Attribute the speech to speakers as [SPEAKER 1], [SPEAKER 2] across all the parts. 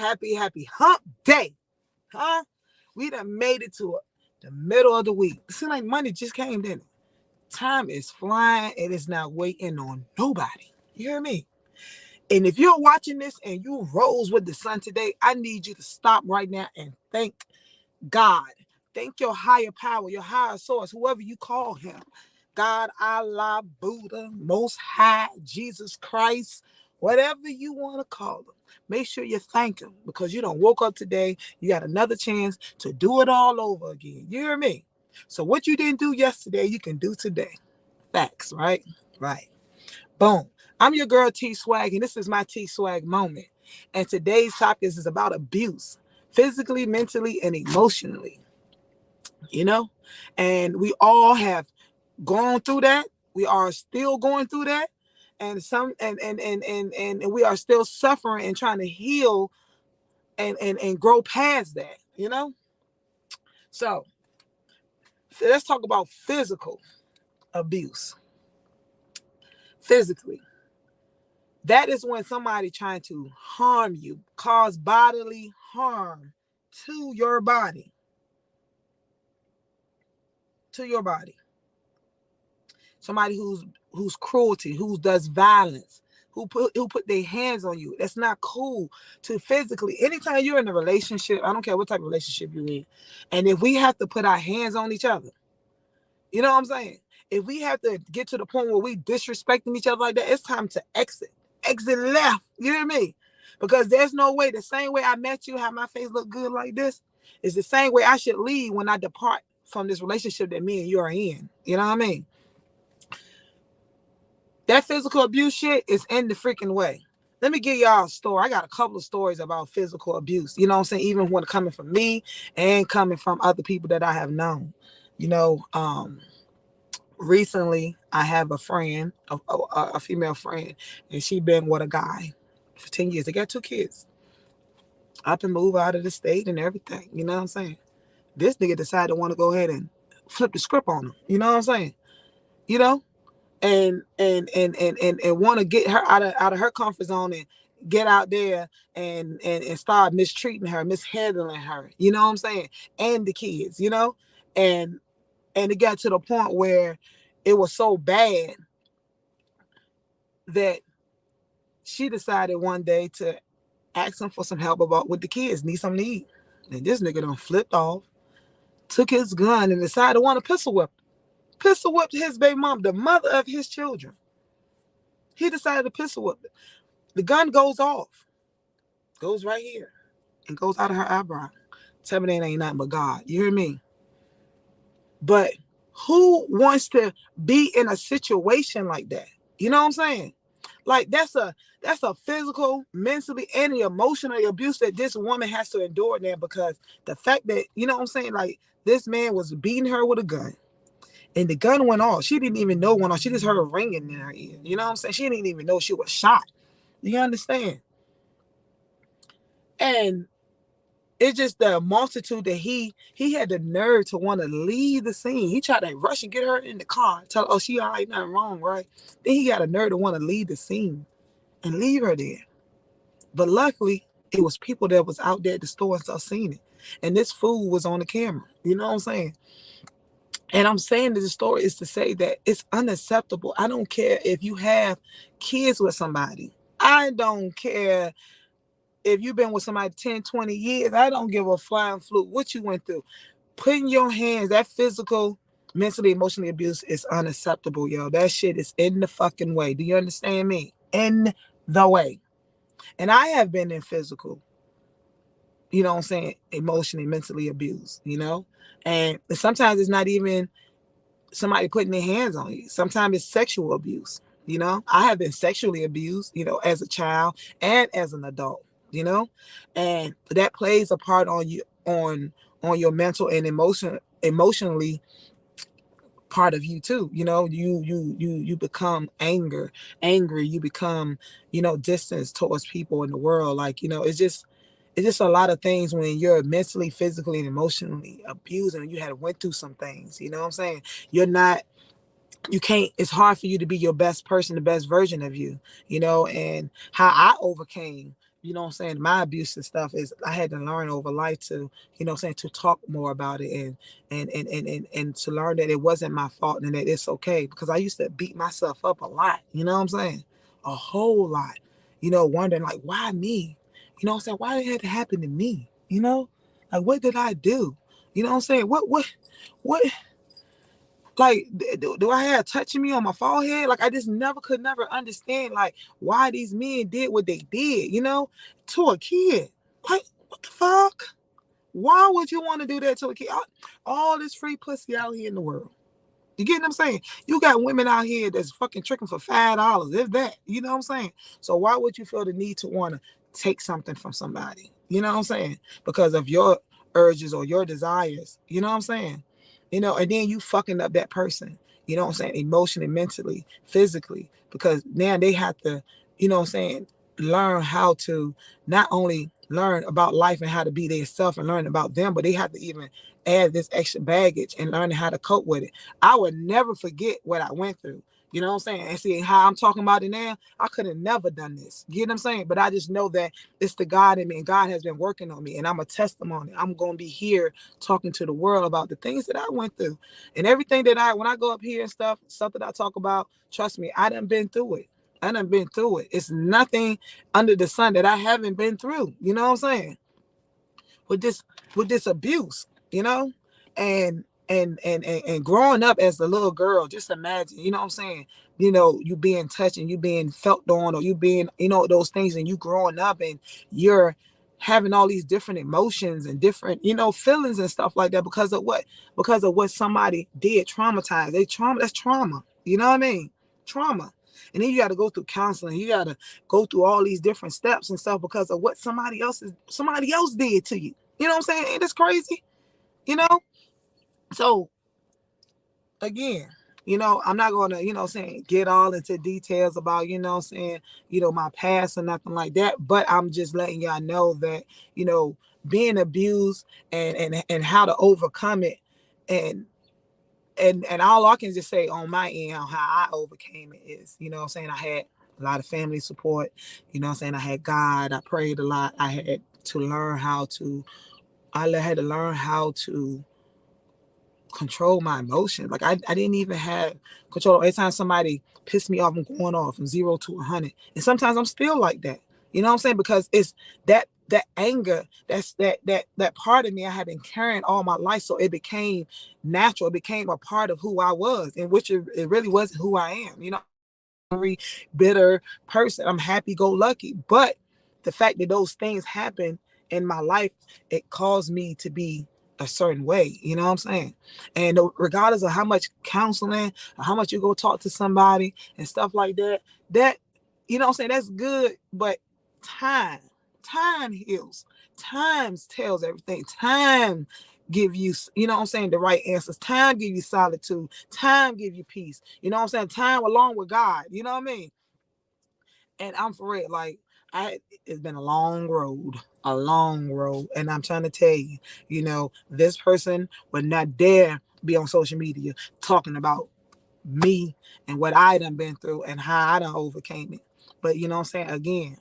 [SPEAKER 1] happy hump day. Huh? We done made it to the middle of the week. It seems like money just came, didn't it? Time is flying. It is not waiting on nobody. You hear me? And if you're watching this and you rose with the sun today, I need you to stop right now and thank God. Thank your higher power, your higher source, whoever you call him. God, Allah, Buddha, Most High, Jesus Christ, whatever you want to call them. Make sure you thank him because you don't woke up today. You got another chance to do it all over again. You hear me? So what you didn't do yesterday, you can do today. Facts, right? Right. Boom. I'm your girl TeSwaGG, and this is my TeSwaGG moment. And today's topic is about abuse, physically, mentally, and emotionally. You know, and we all have gone through that. We are still going through that, and we are still suffering and trying to heal and grow past that. You know, so let's talk about physical abuse. Physically. That is when somebody trying to harm you, cause bodily harm to your body. To your body. Somebody who's cruelty, who does violence, who put their hands on you. That's not cool to physically. Anytime you're in a relationship, I don't care what type of relationship you're in, and if we have to put our hands on each other, you know what I'm saying? If we have to get to the point where we disrespecting each other like that, it's time to exit. Exit left. You hear me? Because there's no way. The same way I met you, how my face look good like this, is the same way I should leave when I depart from this relationship that me and you are in. You know what I mean? That physical abuse shit is in the freaking way. Let me give y'all a story. I got a couple of stories about physical abuse. You know what I'm saying? Even when coming from me and coming from other people that I have known. You know, recently I have a friend, a female friend, and she been with a guy for 10 years. They got 2 kids. Up and move out of the state and everything. You know what I'm saying? This nigga decided to want to go ahead and flip the script on him. You know what I'm saying? You know? And want to get her out of her comfort zone and get out there and start mistreating her, mishandling her. You know what I'm saying? And the kids, you know? And it got to the point where it was so bad that she decided one day to ask him for some help with the kids, need something to eat. And this nigga done flipped off, took his gun and decided to want to pistol whip. Pistol whipped his baby mom, the mother of his children. He decided to pistol whip it. The gun goes off, goes right here, and goes out of her eyebrow. Tell me that ain't nothing but God. You hear me? But who wants to be in a situation like that? You know what I'm saying? Like that's a physical, mentally, and emotional abuse that this woman has to endure now because the fact that, you know what I'm saying, like this man was beating her with a gun. And the gun went off. She didn't even know it went off. She just heard a ringing in her ear. You know what I'm saying? She didn't even know she was shot. You understand? And it's just the multitude that he had the nerve to want to leave the scene. He tried to rush and get her in the car. Tell her, oh, she all right, nothing wrong, right? Then he got a nerve to want to leave the scene and leave her there. But luckily, it was people that was out there at the store and stuff seeing it. And this fool was on the camera. You know what I'm saying? And I'm saying this story is to say that it's unacceptable. I don't care if you have kids with somebody. I don't care if you've been with somebody 10, 20 years. I don't give a flying fluke what you went through. Putting your hands, that physical, mentally, emotionally abuse is unacceptable, yo. That shit is in the fucking way. Do you understand me? In the way. And I have been in physical, you know what I'm saying, emotionally, mentally abused, you know? And sometimes it's not even somebody putting their hands on you. Sometimes it's sexual abuse, you know? I have been sexually abused, you know, as a child and as an adult, you know? And that plays a part on you, on your mental and emotionally part of you too. You know, you become angry, you become, you know, distance towards people in the world. Like, you know, it's just a lot of things when you're mentally, physically, and emotionally abused and you had went through some things, you know what I'm saying? It's hard for you to be your best person, the best version of you, you know, and how I overcame, you know what I'm saying, my abuse and stuff is I had to learn over life to, you know what I'm saying, to talk more about it and to learn that it wasn't my fault and that it's okay. Because I used to beat myself up a lot, you know what I'm saying? A whole lot. You know, wondering like, why me? You know what I'm saying? Why did it have to happen to me? You know? Like what did I do? You know what I'm saying? What like do I have touching me on my forehead? Like I just could never understand like why these men did what they did, you know, to a kid. Like what the fuck? Why would you want to do that to a kid? All this free pussy out here in the world. You get what I'm saying? You got women out here that's fucking tricking for $5, if that. You know what I'm saying? So why would you feel the need to want to take something from somebody? You know what I'm saying? Because of your urges or your desires. You know what I'm saying? You know, and then you fucking up that person. You know what I'm saying? Emotionally, mentally, physically. Because now they have to, you know what I'm saying, learn how to not only learn about life and how to be their self and learn about them, but they have to even add this extra baggage and learn how to cope with it. I would never forget what I went through. You know what I'm saying? And see how I'm talking about it now, I could have never done this. You know what I'm saying? But I just know that it's the God in me and God has been working on me and I'm a testimony. I'm going to be here talking to the world about the things that I went through and everything that when I go up here and stuff that I talk about, trust me, I done been through it. I done been through it. It's nothing under the sun that I haven't been through. You know what I'm saying? With this abuse, you know, and growing up as a little girl, just imagine, you know what I'm saying, you know, you being touched and you being felt on or you being, you know, those things, and you growing up and you're having all these different emotions and different, you know, feelings and stuff like that because of what somebody did, traumatized. That's trauma, you know what I mean? Trauma. And then you got to go through counseling. You got to go through all these different steps and stuff because of what somebody else did to you. You know what I'm saying? Ain't this crazy? You know? So again, you know, I'm not gonna, you know, saying get all into details about, you know, saying, you know, my past or nothing like that. But I'm just letting y'all know that, you know, being abused and how to overcome it, and and all I can just say on my end how I overcame it is, you know what I'm saying, I had a lot of family support, you know what I'm saying, I had God, I prayed a lot, I had to learn how to control my emotions. Like I didn't even have control. Every time somebody pissed me off, I'm going off from 0 to 100. And sometimes I'm still like that. You know what I'm saying? Because it's that anger, that part of me I had been carrying all my life. So it became natural. It became a part of who I was, in which it really wasn't who I am. You know, very bitter person. I'm happy go lucky. But the fact that those things happen in my life, it caused me to be a certain way. You know what I'm saying? And regardless of how much counseling or how much you go talk to somebody and stuff like that, that, you know what I'm saying, that's good. But time, time heals. Time tells everything. Time give you, you know what I'm saying, the right answers. Time give you solitude. Time give you peace. You know what I'm saying? Time along with God. You know what I mean? And I'm for it. Like it's been a long road. And I'm trying to tell you, you know, this person would not dare be on social media talking about me and what I done been through and how I done overcame it. But you know what I'm saying? Again,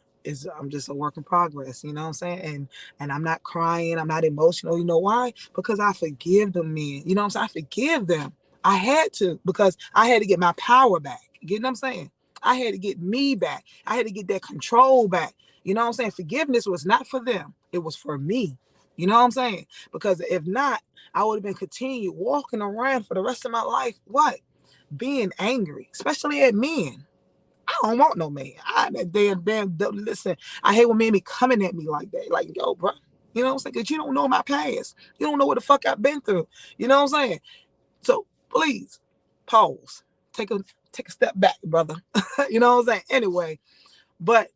[SPEAKER 1] I'm just a work in progress, you know what I'm saying? And I'm not crying, I'm not emotional. You know why? Because I forgive the men. You know what I'm saying? I forgive them. I had to, because I had to get my power back. You know what I'm saying? I had to get me back. I had to get that control back. You know what I'm saying? Forgiveness was not for them. It was for me. You know what I'm saying? Because if not, I would have been continued walking around for the rest of my life. What? Being angry, especially at men. I don't want no man. Listen, I hate when men be coming at me like that. Like, yo, bro. You know what I'm saying? Because you don't know my past. You don't know what the fuck I've been through. You know what I'm saying? So please, pause. Take a step back, brother. You know what I'm saying? Anyway, but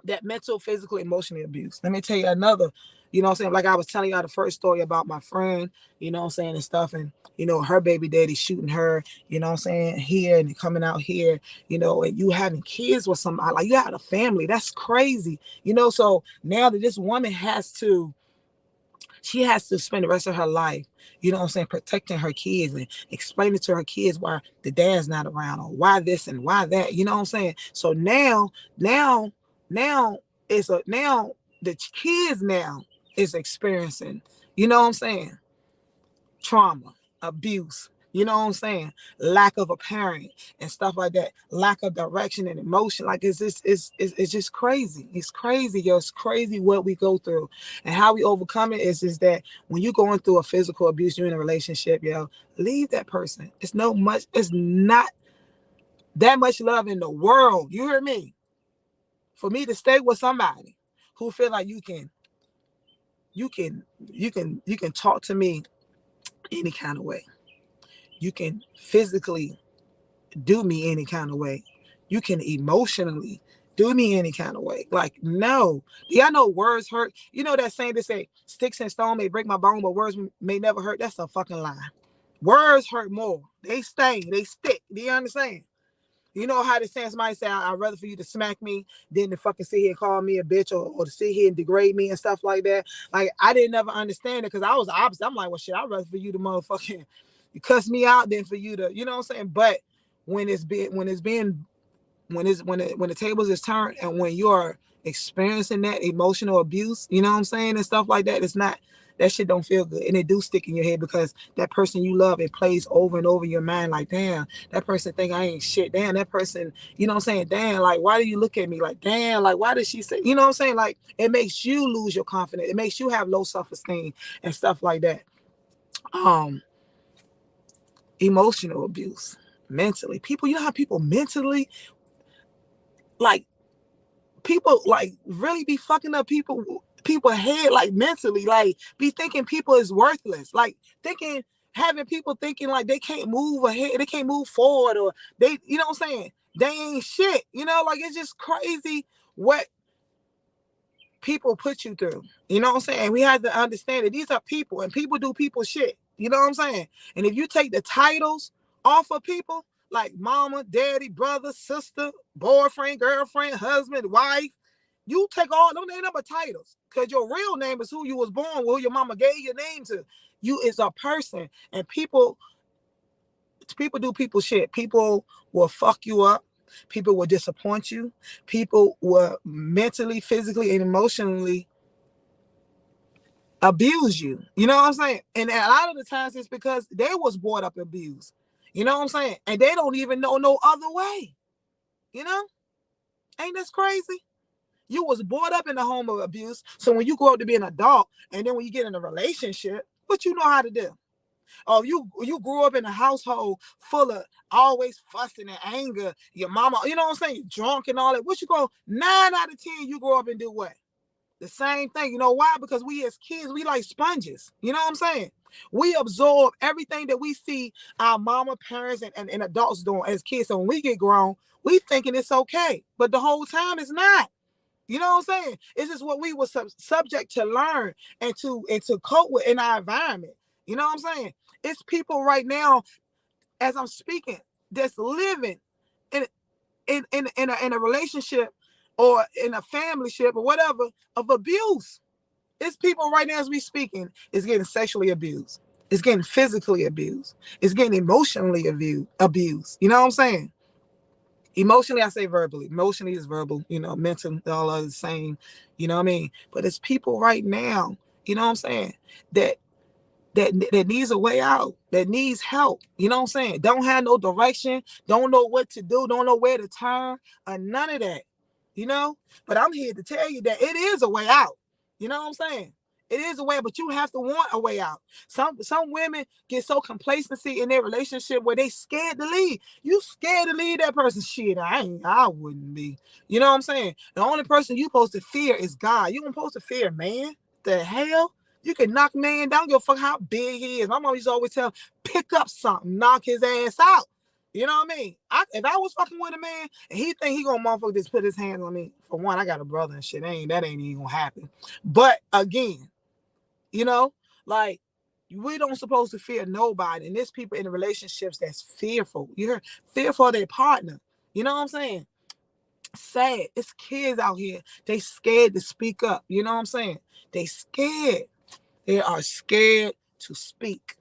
[SPEAKER 1] that mental, physical, emotional abuse. Let me tell you another, you know what I'm saying? Like I was telling y'all the first story about my friend, you know what I'm saying, and stuff. And, you know, her baby daddy shooting her, you know what I'm saying, here and coming out here, you know, and you having kids with somebody, like you had a family. That's crazy. You know, so now that this woman she has to spend the rest of her life, you know what I'm saying, protecting her kids and explaining to her kids why the dad's not around or why this and why that, you know what I'm saying? So now it's a now the kids now is experiencing, you know what I'm saying, trauma, abuse, you know what I'm saying, lack of a parent and stuff like that, lack of direction and emotion. Like it's just crazy. It's crazy, yo. It's crazy what we go through and how we overcome it. Is that when you're going through a physical abuse, you're in a relationship, yo, leave that person. It's not that much love in the world. You hear me? For me to stay with somebody who feel like you can talk to me any kind of way. You can physically do me any kind of way. You can emotionally do me any kind of way. Like, no. Yeah, I know words hurt. You know that saying they say, sticks and stone may break my bone, but words may never hurt. That's a fucking lie. Words hurt more. They sting. They stick. Do you understand? You know how the saying somebody say, I'd rather for you to smack me than to fucking sit here and call me a bitch or to sit here and degrade me and stuff like that. Like, I didn't never understand it because I was the opposite. I'm like, well, shit, I'd rather for you to motherfucking you cuss me out than for you to, you know what I'm saying? But when when the tables is turned and when you're experiencing that emotional abuse, you know what I'm saying, and stuff like that, it's not, that shit don't feel good, and it do stick in your head because that person you love, it plays over and over in your mind. Like, damn, that person think I ain't shit. Damn, that person, you know what I'm saying? Damn, like, why do you look at me like, damn, like, why did she say, you know what I'm saying? Like, it makes you lose your confidence. It makes you have low self-esteem and stuff like that. Emotional abuse, mentally, people, you know how people mentally, like, people like really be fucking up people head, like mentally, like be thinking people is worthless, like thinking, having people thinking like they can't move ahead, they can't move forward, or they, you know what I'm saying, they ain't shit, you know, like it's just crazy what people put you through. You know what I'm saying? We have to understand that these are people and people do people shit. You know what I'm saying? And if you take the titles off of people like mama, daddy, brother, sister, boyfriend, girlfriend, husband, wife, you take all them, they number titles. Because your real name is who you was born with, who your mama gave your name to. You is a person. And people do people shit. People will fuck you up. People will disappoint you. People will mentally, physically, and emotionally abuse you. You know what I'm saying? And a lot of the times it's because they was brought up abused. You know what I'm saying? And they don't even know no other way. You know? Ain't this crazy? You was brought up in the home of abuse. So when you grow up to be an adult, and then when you get in a relationship, what you know how to do? Oh, you grew up in a household full of always fussing and anger. Your mama, you know what I'm saying, drunk and all that. What you go 9 out of 10, you grow up and do what? The same thing. You know why? Because we as kids, we like sponges. You know what I'm saying? We absorb everything that we see our mama, parents, and adults doing as kids. So when we get grown, we thinking it's okay. But the whole time it's not. You know what I'm saying? It's just what we were subject to learn and to cope with in our environment. You know what I'm saying? It's people right now, as I'm speaking, that's living in in a relationship or in a family ship or whatever of abuse. It's people right now as we speaking is getting sexually abused. It's getting physically abused. It's getting emotionally abused. You know what I'm saying? Emotionally, I say verbally. Emotionally is verbal, you know, mental, all are the same, you know what I mean? But it's people right now, you know what I'm saying, that that needs a way out, that needs help. You know what I'm saying? Don't have no direction, don't know what to do, don't know where to turn, or none of that. You know? But I'm here to tell you that it is a way out. You know what I'm saying? It is a way, but you have to want a way out. Some women get so complacency in their relationship where they scared to leave. You scared to leave that person. Shit, I wouldn't be. You know what I'm saying? The only person you supposed to fear is God. You don't supposed to fear man. The hell? You can knock man down, give a fuck how big he is. My mom used to always tell him, pick up something, knock his ass out. You know what I mean? If I was fucking with a man and he think he gonna motherfucker just put his hands on me, for one, I got a brother and shit. That ain't even gonna happen. But again, you know, like we don't supposed to fear nobody. And there's people in the relationships that's fearful. You're fearful of their partner. You know what I'm saying? Sad. It's kids out here. They scared to speak up. You know what I'm saying? They scared. They are scared to speak.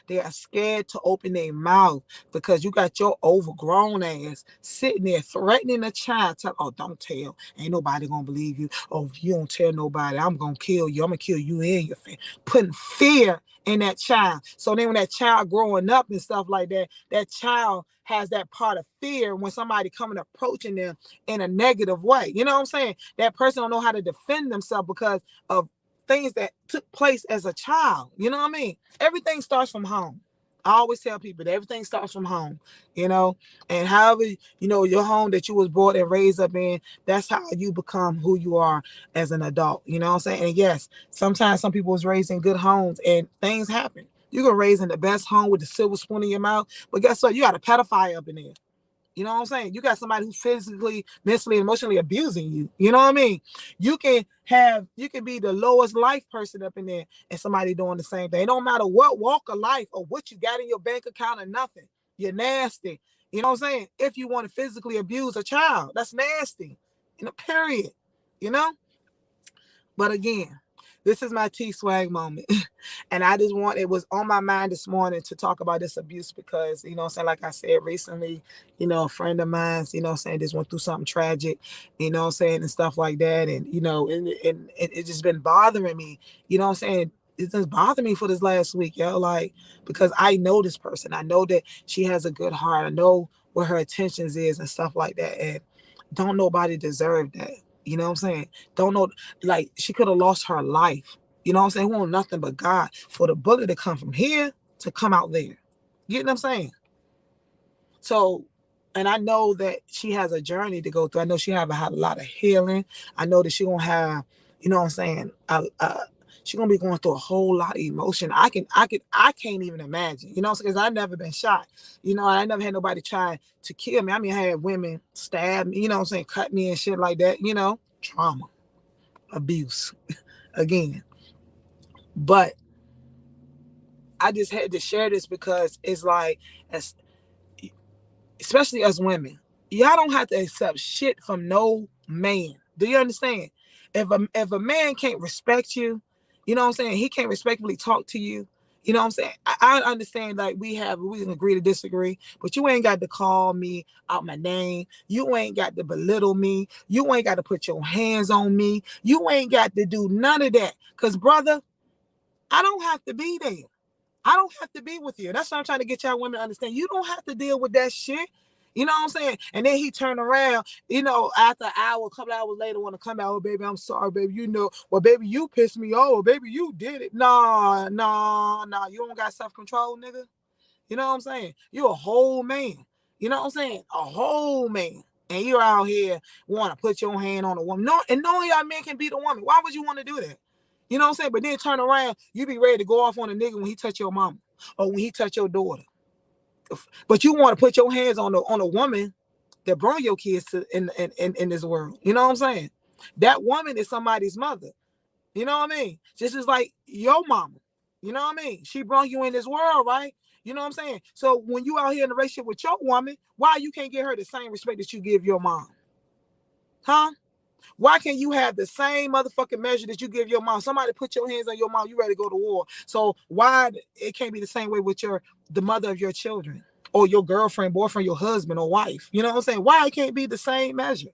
[SPEAKER 1] They are scared to open their mouth because you got your overgrown ass sitting there threatening a child. Oh, don't tell. Ain't nobody gonna believe you. Oh, if you don't tell nobody, I'm gonna kill you. I'm gonna kill you and your family. Putting fear in that child. So then when that child growing up and stuff like that, that child has that part of fear when somebody coming approaching them in a negative way. You know what I'm saying? That person don't know how to defend themselves because of things that took place as a child. You know what I mean? Everything starts from home. I always tell people that everything starts from home, you know, and however, your home that you was born and raised up in, that's how you become who you are as an adult. You know what I'm saying? And yes, sometimes some people was raised in good homes and things happen. You can raise in the best home with the silver spoon in your mouth, but guess what? You got a pedophile up in there. You know what I'm saying? You got somebody who's physically, mentally, emotionally abusing you. You know what I mean? You can be the lowest life person up in there and somebody doing the same thing. It don't matter what walk of life or what you got in your bank account or nothing. You're nasty. You know what I'm saying? If you want to physically abuse a child, that's nasty. Period. You know? But again, this is my TeSwaGG moment. And it was on my mind this morning to talk about this abuse because, like I said recently, a friend of mine, just went through something tragic, and stuff like that. And, and it just been bothering me, it just bothered me for this last week, because I know this person. I know that she has a good heart. I know what her intentions is and stuff like that. And don't nobody deserve that. You know what I'm saying? Don't know, like, she could have lost her life. You know what I'm saying? We want nothing but God for the bullet to come from here to come out there. You know what I'm saying? So, and I know that she has a journey to go through. I know she have a lot of healing. I know that she gonna have, you know what I'm saying? She gonna be going through a whole lot of emotion. I can't even imagine. You know, because I've never been shot. I never had nobody try to kill me. I mean, I had women stab me. You know what I'm saying? Cut me and shit like that. Trauma, abuse, again. But I just had to share this because it's like, especially as women, y'all don't have to accept shit from no man. Do you understand? If a man can't respect you, you know what I'm saying? He can't respectfully talk to you. You know what I'm saying? I understand, like, we can agree to disagree, but you ain't got to call me out my name. You ain't got to belittle me. You ain't got to put your hands on me. You ain't got to do none of that. Because, brother, I don't have to be there. I don't have to be with you. That's what I'm trying to get y'all women to understand. You don't have to deal with that shit. You know what I'm saying? And then he turned around, after an hour, a couple hours later, want to come out, oh, baby, I'm sorry, baby. Well, baby, you pissed me off. Well, baby, you did it. Nah. You don't got self-control, nigga. You know what I'm saying? You a whole man. You know what I'm saying? A whole man. And you're out here want to put your hand on a woman. No, and knowing y'all men can beat a woman. Why would you want to do that? You know what I'm saying? But then turn around, you be ready to go off on a nigga when he touch your mama or when he touch your daughter. But you want to put your hands on a woman that brought your kids to in this world. You know what I'm saying? That woman is somebody's mother. You know what I mean? Just as like your mama. You know what I mean? She brought you in this world, right? You know what I'm saying? So when you out here in a relationship with your woman, why you can't give her the same respect that you give your mom? Huh? Why can't you have the same motherfucking measure that you give your mom? Somebody put your hands on your mom, you ready to go to war. So why it can't be the same way with the mother of your children or your girlfriend, boyfriend, your husband or wife? You know what I'm saying? Why it can't be the same measure?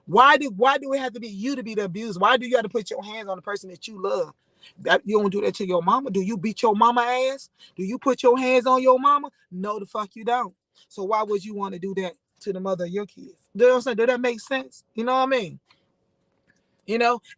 [SPEAKER 1] Why do it have to be you to be the abused? Why do you have to put your hands on the person that you love? You don't do that to your mama. Do you beat your mama ass? Do you put your hands on your mama? No, the fuck you don't. So why would you want to do that to the mother of your kids? You know what I'm saying? Does that make sense? You know what I mean?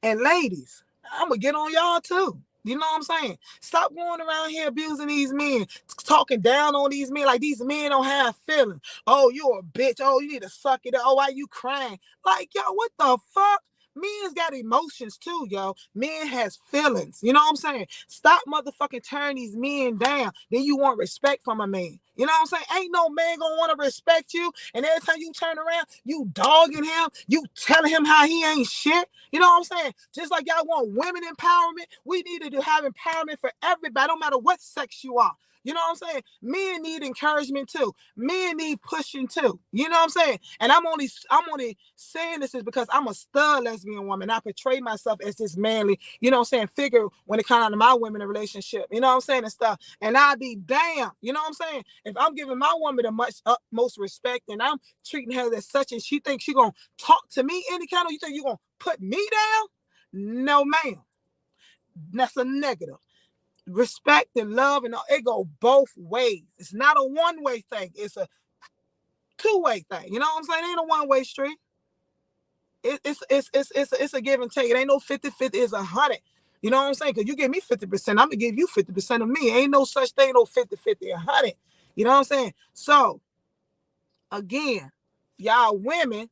[SPEAKER 1] And ladies, I'm gonna get on y'all too. You know what I'm saying? Stop going around here abusing these men, talking down on these men like these men don't have feelings. Oh, you're a bitch. Oh, you need to suck it up. Oh, why you crying? Like, yo, what the fuck? Men's got emotions too, yo. Men has feelings. You know what I'm saying? Stop motherfucking turning these men down. Then you want respect from a man. You know what I'm saying? Ain't no man gonna want to respect you. And every time you turn around, you dogging him, you telling him how he ain't shit. You know what I'm saying? Just like y'all want women empowerment, we need to have empowerment for everybody. Don't matter what sex you are. You know what I'm saying? Men need encouragement too. Men need pushing too. You know what I'm saying? And I'm only saying this is because I'm a stud lesbian woman. I portray myself as this manly, you know what I'm saying, figure when it comes down to my women in a relationship. You know what I'm saying? And stuff. And I'd be damn, you know what I'm saying? If I'm giving my woman the much utmost respect and I'm treating her as such and she thinks she gonna talk to me any kind of, you think you're gonna put me down? No, ma'am. That's a negative. Respect and love and all, it go both ways. It's not a one-way thing. It's a two-way thing. You know what I'm saying? It ain't a one-way street. It's a give and take. It ain't no 50-50. It's 100. You know what I'm saying? Because you give me 50%, I'm going to give you 50% of me. Ain't no such thing, no 50-50, 100. You know what I'm saying? So, again, y'all women,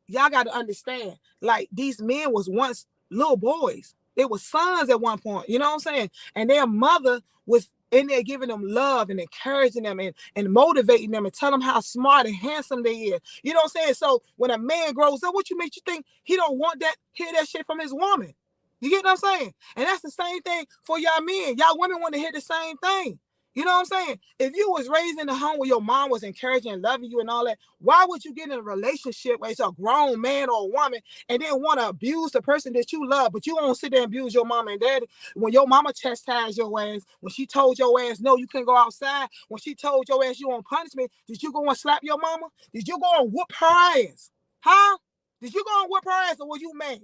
[SPEAKER 1] y'all got to understand, like, these men was once little boys. They were sons at one point, you know what I'm saying? And their mother was in there giving them love and encouraging them and motivating them and telling them how smart and handsome they is. You know what I'm saying? So when a man grows up, what you make you think he don't want that, hear that shit from his woman? You get what I'm saying? And that's the same thing for y'all men. Y'all women want to hear the same thing. You know what I'm saying? If you was raised in a home where your mom was encouraging and loving you and all that, why would you get in a relationship where it's a grown man or a woman and then want to abuse the person that you love, but you won't sit there and abuse your mama and daddy? When your mama chastised your ass, when she told your ass, no, you can't go outside, when she told your ass you want punishment, did you go and slap your mama? Did you go and whoop her ass? Huh? Did you go and whoop her ass or were you mad?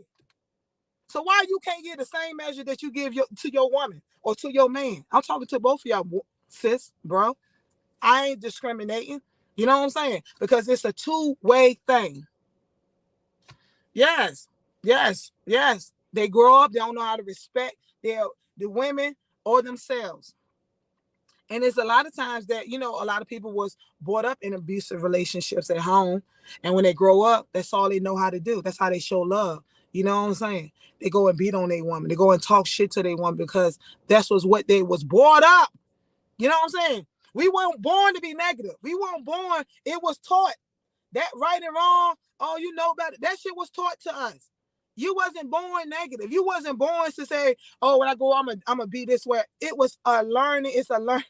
[SPEAKER 1] So why you can't get the same measure that you give to your woman or to your man? I'm talking to both of y'all, sis, bro. I ain't discriminating. You know what I'm saying? Because it's a two-way thing. Yes, yes, yes. They grow up, they don't know how to respect the women or themselves. And it's a lot of times that, you know, a lot of people was brought up in abusive relationships at home. And when they grow up, that's all they know how to do. That's how they show love. You know what I'm saying? They go and beat on their woman. They go and talk shit to their woman because that's was what they was brought up. You know what I'm saying? We weren't born to be negative. We weren't born. It was taught. That right and wrong, oh, you know about it. That shit was taught to us. You wasn't born negative. You wasn't born to say, oh, when I go, I'm gonna be this way. It was a learning. It's a learn.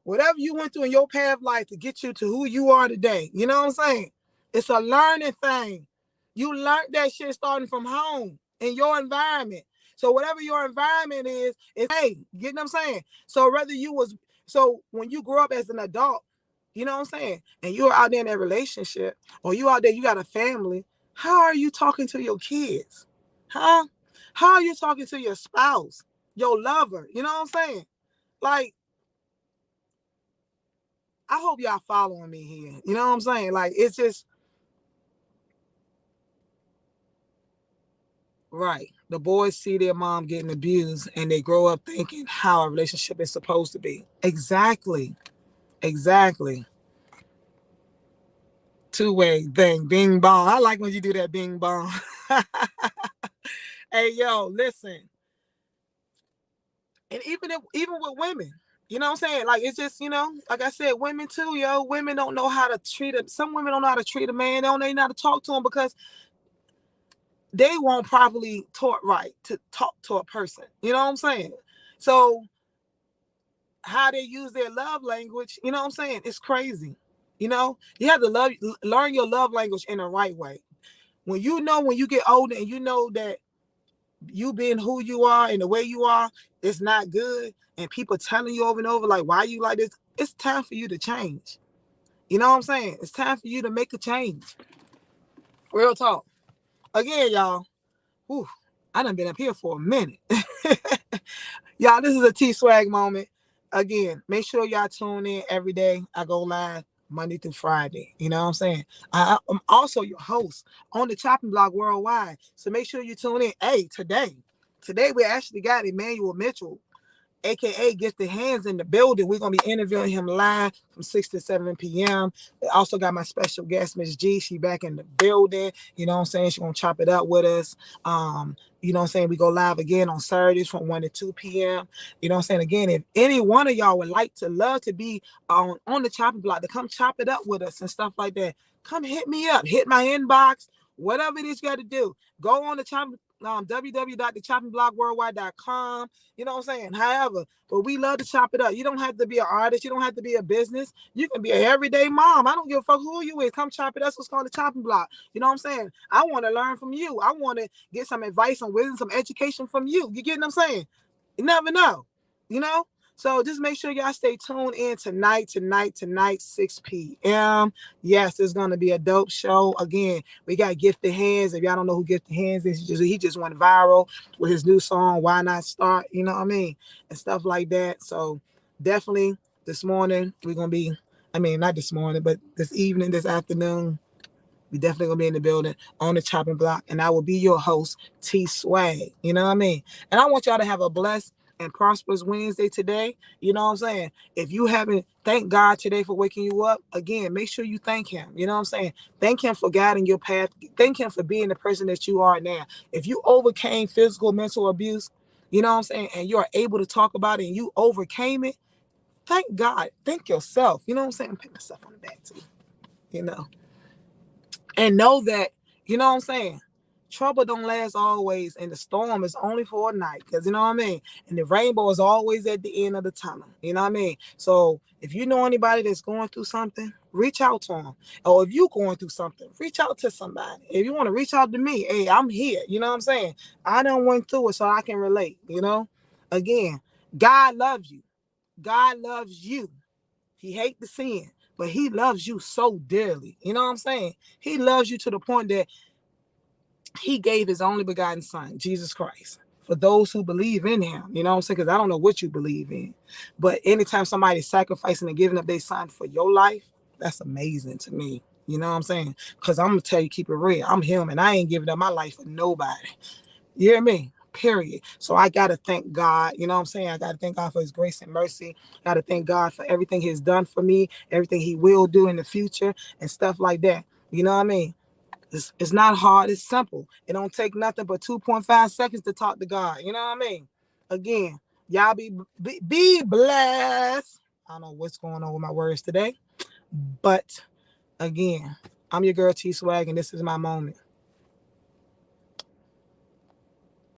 [SPEAKER 1] Whatever you went through in your path of life to get you to who you are today. You know what I'm saying? It's a learning thing. You learned that shit starting from home in your environment. So whatever your environment is, it's hey, you get what I'm saying? So when you grow up as an adult, you know what I'm saying? And you're out there in that relationship, or you out there, you got a family. How are you talking to your kids? Huh? How are you talking to your spouse, your lover? You know what I'm saying? Like, I hope y'all following me here. You know what I'm saying? Like, it's just, right. The boys see their mom getting abused and they grow up thinking how a relationship is supposed to be. Exactly. Exactly. Two-way thing. Bing bong. I like when you do that bing bong. Hey, yo, listen. And even with women, you know what I'm saying? Like, it's just, you know, like I said, women too, yo. Women don't know how to treat it. Some women don't know how to treat a man. They don't know how to talk to him because they won't properly taught right to talk to a person. You know what I'm saying? So how they use their love language, you know what I'm saying? It's crazy. You know, you have to learn your love language in the right way. When you get older and you know that you being who you are and the way you are is not good, and people telling you over and over, like, why you like this? It's time for you to change. You know what I'm saying? It's time for you to make a change. Real talk. Again, y'all. Whew, I done been up here for a minute. Y'all, this is a TeSwaGG moment. Again, make sure y'all tune in every day. I go live Monday through Friday. You know what I'm saying? I'm also your host on the Chopping Block Worldwide. So make sure you tune in. Hey, today we actually got Emmanuel Mitchell, aka Get the Hands, in the building. We're gonna be interviewing him live from 6 to 7 p.m. I also got my special guest, Miss G. She back in the building. You know what I'm saying? She's gonna chop it up with us. You know what I'm saying? We go live again on Saturdays from 1 to 2 p.m. You know what I'm saying? Again, if any one of y'all would love to be on the chopping block, to come chop it up with us and stuff like that, come hit me up. Hit my inbox. Whatever it is you got to do. Go on the chopping www.thechoppingblockworldwide.com. You know what I'm saying? However, but we love to chop it up. You don't have to be an artist. You don't have to be a business. You can be an everyday mom. I don't give a fuck who you is. Come chop it. That's what's called the chopping block. You know what I'm saying? I want to learn from you. I want to get some advice and wisdom, some education from you. You get what I'm saying? You never know. You know? So just make sure y'all stay tuned in tonight, 6 p.m. Yes, it's going to be a dope show. Again, we got Gifted Hands. If y'all don't know who Gifted Hands is, he just went viral with his new song, Why Not Start, you know what I mean? And stuff like that. So definitely this morning, we're going to be, not this morning, but this evening, this afternoon, we definitely gonna be in the building on the chopping block, and I will be your host, TeSwaGG. You know what I mean? And I want y'all to have a blessed and prosperous Wednesday today. You know what I'm saying? If you haven't thanked God today for waking you up, again, make sure you thank Him. You know what I'm saying? Thank Him for guiding your path. Thank Him for being the person that you are now. If you overcame physical, mental abuse, you know what I'm saying, and you are able to talk about it and you overcame it, thank God. Thank yourself. You know what I'm saying? Pat myself on the back too. You know. And know that, you know what I'm saying? Trouble don't last always, and the storm is only for a night, because you know what I mean? And the rainbow is always at the end of the tunnel, you know what I mean? So if you know anybody that's going through something, reach out to them. Or if you're going through something, reach out to somebody. If you want to reach out to me, hey, I'm here, you know what I'm saying? I done went through it so I can relate, you know? Again, God loves you. God loves you. He hates the sin, but He loves you so dearly. You know what I'm saying? He loves you to the point that He gave His only begotten Son, Jesus Christ, for those who believe in Him. You know what I'm saying? Because I don't know what you believe in. But anytime somebody's sacrificing and giving up their son for your life, that's amazing to me. You know what I'm saying? Because I'm going to tell you, keep it real. I'm human. I ain't giving up my life for nobody. You hear me? Period. So I got to thank God. You know what I'm saying? I got to thank God for His grace and mercy. Got to thank God for everything He's done for me, everything He will do in the future and stuff like that. You know what I mean? It's not hard. It's simple. It don't take nothing but 2.5 seconds to talk to God. You know what I mean? Again, y'all be blessed. I don't know what's going on with my words today, but again, I'm your girl TeSwaGG, and this is my moment.